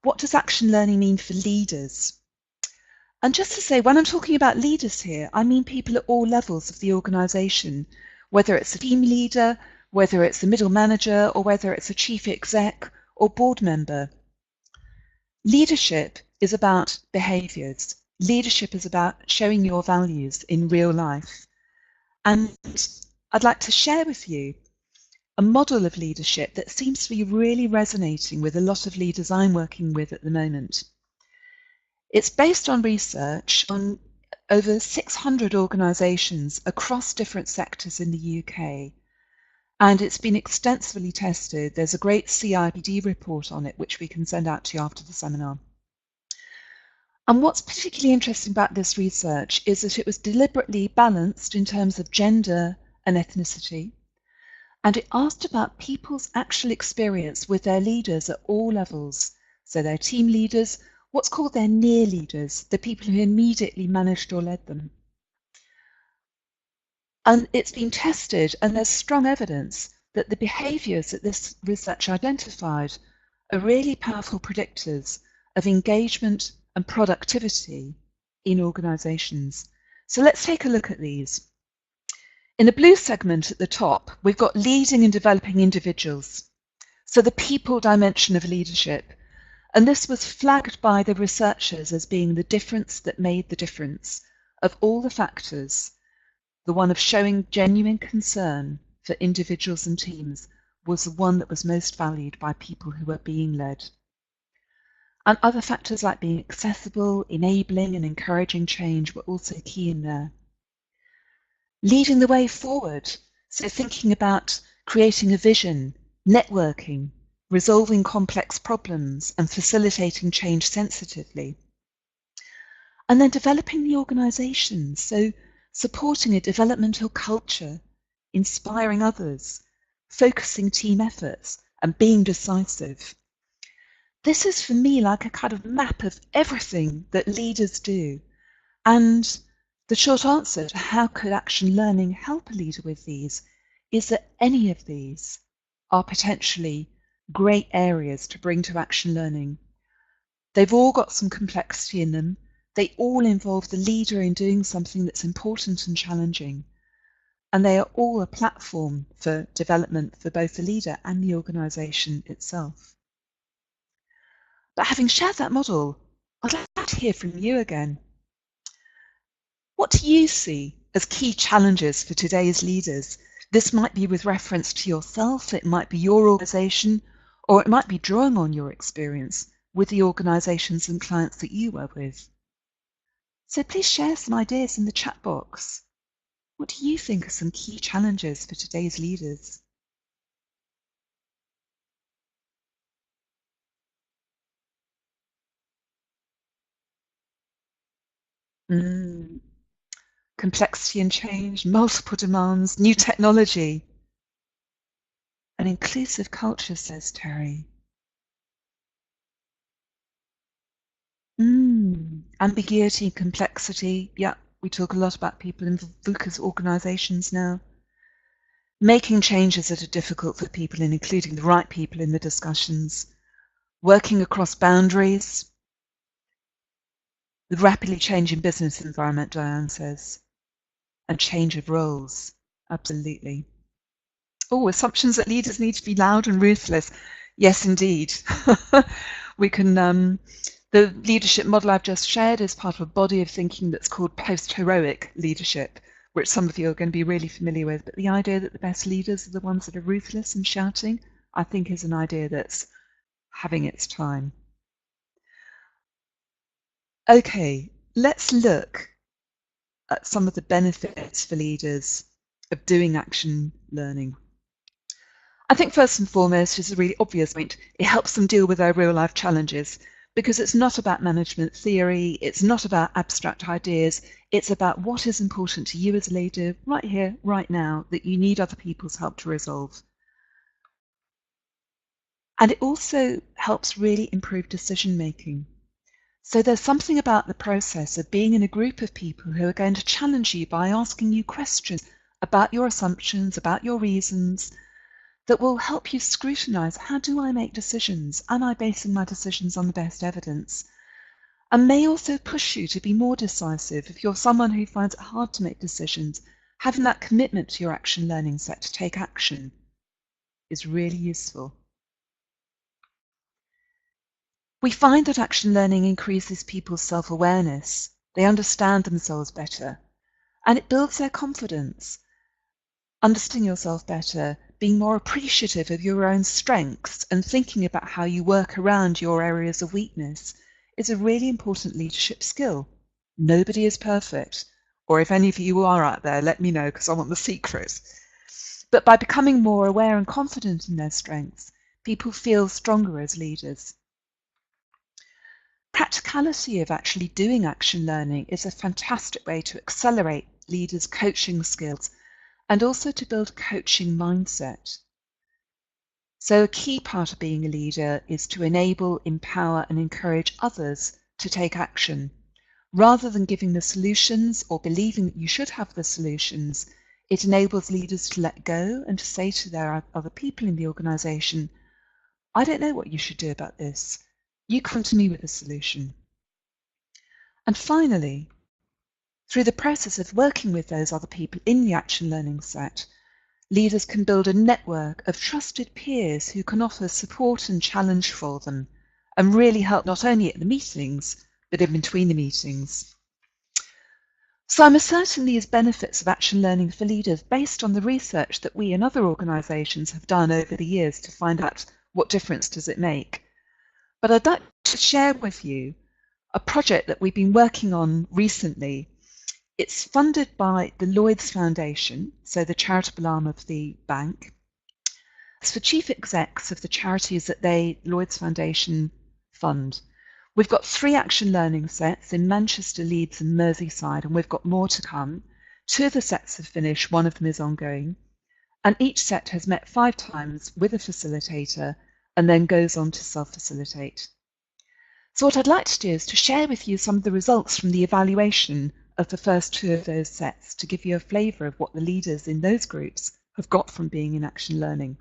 what does action learning mean for leaders? And just to say, when I'm talking about leaders here, I mean people at all levels of the organisation, whether it's a team leader, whether it's a middle manager, or whether it's a chief exec or board member. Leadership is about behaviours. Leadership is about showing your values in real life. And I'd like to share with you a model of leadership that seems to be really resonating with a lot of leaders I'm working with at the moment. It's based on research on over 600 organisations across different sectors in the UK, and it's been extensively tested. There's a great CIPD report on it, which we can send out to you after the seminar. And what's particularly interesting about this research is that it was deliberately balanced in terms of gender and ethnicity, and it asked about people's actual experience with their leaders at all levels, so their team leaders, what's called their near leaders, the people who immediately managed or led them. And it's been tested, and there's strong evidence that the behaviours that this research identified are really powerful predictors of engagement and productivity in organisations. So let's take a look at these. In the blue segment at the top, we've got leading and developing individuals, so the people dimension of leadership. And this was flagged by the researchers as being the difference that made the difference. Of all the factors, the one of showing genuine concern for individuals and teams was the one that was most valued by people who were being led. And other factors like being accessible, enabling and encouraging change were also key in there. Leading the way forward, so thinking about creating a vision, networking, resolving complex problems and facilitating change sensitively. And then developing the organisation, so supporting a developmental culture, inspiring others, focusing team efforts and being decisive. This is for me like a kind of map of everything that leaders do. And the short answer to how could action learning help a leader with these is that any of these are potentially great areas to bring to action learning. They've all got some complexity in them. They all involve the leader in doing something that's important and challenging. And they are all a platform for development for both the leader and the organisation itself. But having shared that model, I'd like to hear from you again. What do you see as key challenges for today's leaders? This might be with reference to yourself, it might be your organisation, or it might be drawing on your experience with the organisations and clients that you work with. So please share some ideas in the chat box. What do you think are some key challenges for today's leaders? Complexity and change, multiple demands, new technology. An inclusive culture, says Terry. Ambiguity, complexity. Yeah, we talk a lot about people in VUCA's organisations now. Making changes that are difficult for people and including the right people in the discussions. Working across boundaries. The rapidly changing business environment, Diane says. And change of roles. Absolutely. Oh, assumptions that leaders need to be loud and ruthless. Yes, indeed. We can, the leadership model I've just shared is part of a body of thinking that's called post-heroic leadership, which some of you are going to be really familiar with. But the idea that the best leaders are the ones that are ruthless and shouting, I think is an idea that's having its time. Okay, let's look at some of the benefits for leaders of doing action learning. I think first and foremost is a really obvious point. It helps them deal with their real life challenges because it's not about management theory, it's not about abstract ideas, it's about what is important to you as a leader right here, right now, that you need other people's help to resolve. And it also helps really improve decision making. So there's something about the process of being in a group of people who are going to challenge you by asking you questions about your assumptions, about your reasons, that will help you scrutinise, how do I make decisions? Am I basing my decisions on the best evidence? And may also push you to be more decisive. If you're someone who finds it hard to make decisions, having that commitment to your action learning set to take action is really useful. We find that action learning increases people's self-awareness. They understand themselves better, and it builds their confidence. Understanding yourself better, being more appreciative of your own strengths, and thinking about how you work around your areas of weakness is a really important leadership skill. Nobody is perfect, or if any of you are out there, let me know because I want the secret. But by becoming more aware and confident in their strengths, people feel stronger as leaders. Practicality of actually doing action learning is a fantastic way to accelerate leaders' coaching skills and also to build a coaching mindset. So a key part of being a leader is to enable, empower, and encourage others to take action. Rather than giving the solutions or believing that you should have the solutions, it enables leaders to let go and to say to their other people in the organisation, I don't know what you should do about this. You come to me with a solution. And finally, through the process of working with those other people in the action learning set, leaders can build a network of trusted peers who can offer support and challenge for them and really help not only at the meetings, but in between the meetings. So I'm asserting these benefits of action learning for leaders based on the research that we and other organisations have done over the years to find out what difference does it make. But I'd like to share with you a project that we've been working on recently. It's funded by the Lloyds Foundation, so the charitable arm of the bank. It's for chief execs of the charities that Lloyds Foundation fund. We've got 3 action learning sets in Manchester, Leeds and Merseyside, and we've got more to come. 2 of the sets have finished, 1 of them is ongoing. And each set has met 5 times with a facilitator and then goes on to self-facilitate. So what I'd like to do is to share with you some of the results from the evaluation of the first 2 of those sets to give you a flavour of what the leaders in those groups have got from being in action learning.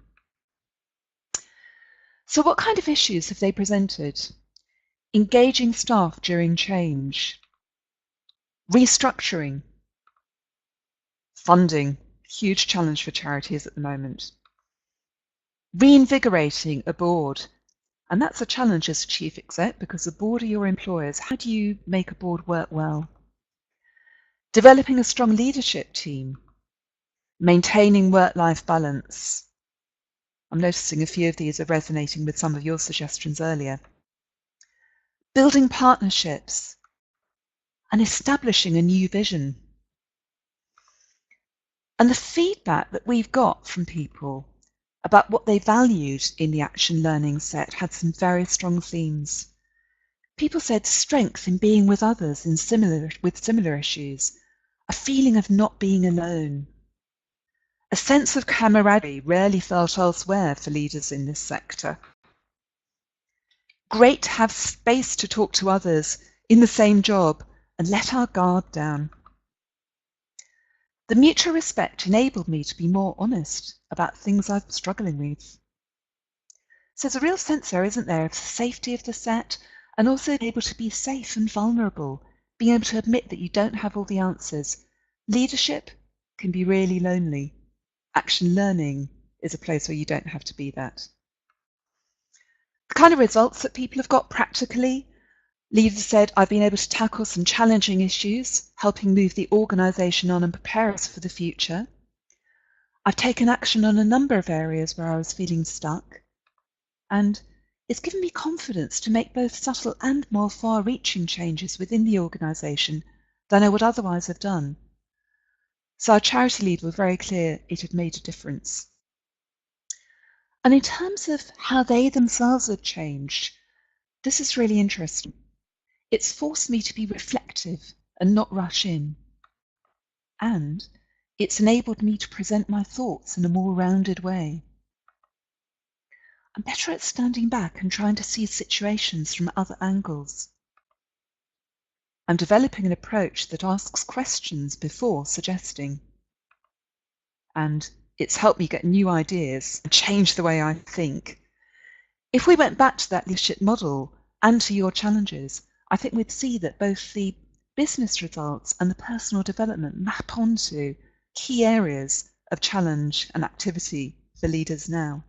So what kind of issues have they presented? Engaging staff during change, restructuring, funding, huge challenge for charities at the moment, reinvigorating a board, and that's a challenge as a chief exec because the board are your employers. How do you make a board work well? Developing a strong leadership team, maintaining work-life balance. I'm noticing a few of these are resonating with some of your suggestions earlier. Building partnerships and establishing a new vision. And the feedback that we've got from people about what they valued in the action learning set had some very strong themes. People said strength in being with others with similar issues, a feeling of not being alone, a sense of camaraderie rarely felt elsewhere for leaders in this sector. Great to have space to talk to others in the same job and let our guard down. The mutual respect enabled me to be more honest about things I'm struggling with. So there's a real sense there, isn't there, of the safety of the set and also able to be safe and vulnerable, being able to admit that you don't have all the answers. Leadership can be really lonely. Action learning is a place where you don't have to be that. The kind of results that people have got practically, leaders said, I've been able to tackle some challenging issues, helping move the organisation on and prepare us for the future. I've taken action on a number of areas where I was feeling stuck, and it's given me confidence to make both subtle and more far-reaching changes within the organisation than I would otherwise have done. So our charity lead was very clear it had made a difference. And in terms of how they themselves had changed, this is really interesting. It's forced me to be reflective and not rush in. And it's enabled me to present my thoughts in a more rounded way. I'm better at standing back and trying to see situations from other angles. I'm developing an approach that asks questions before suggesting. And It's helped me get new ideas and change the way I think. If we went back to that leadership model and to your challenges, I think we'd see that both the business results and the personal development map onto key areas of challenge and activity for leaders now.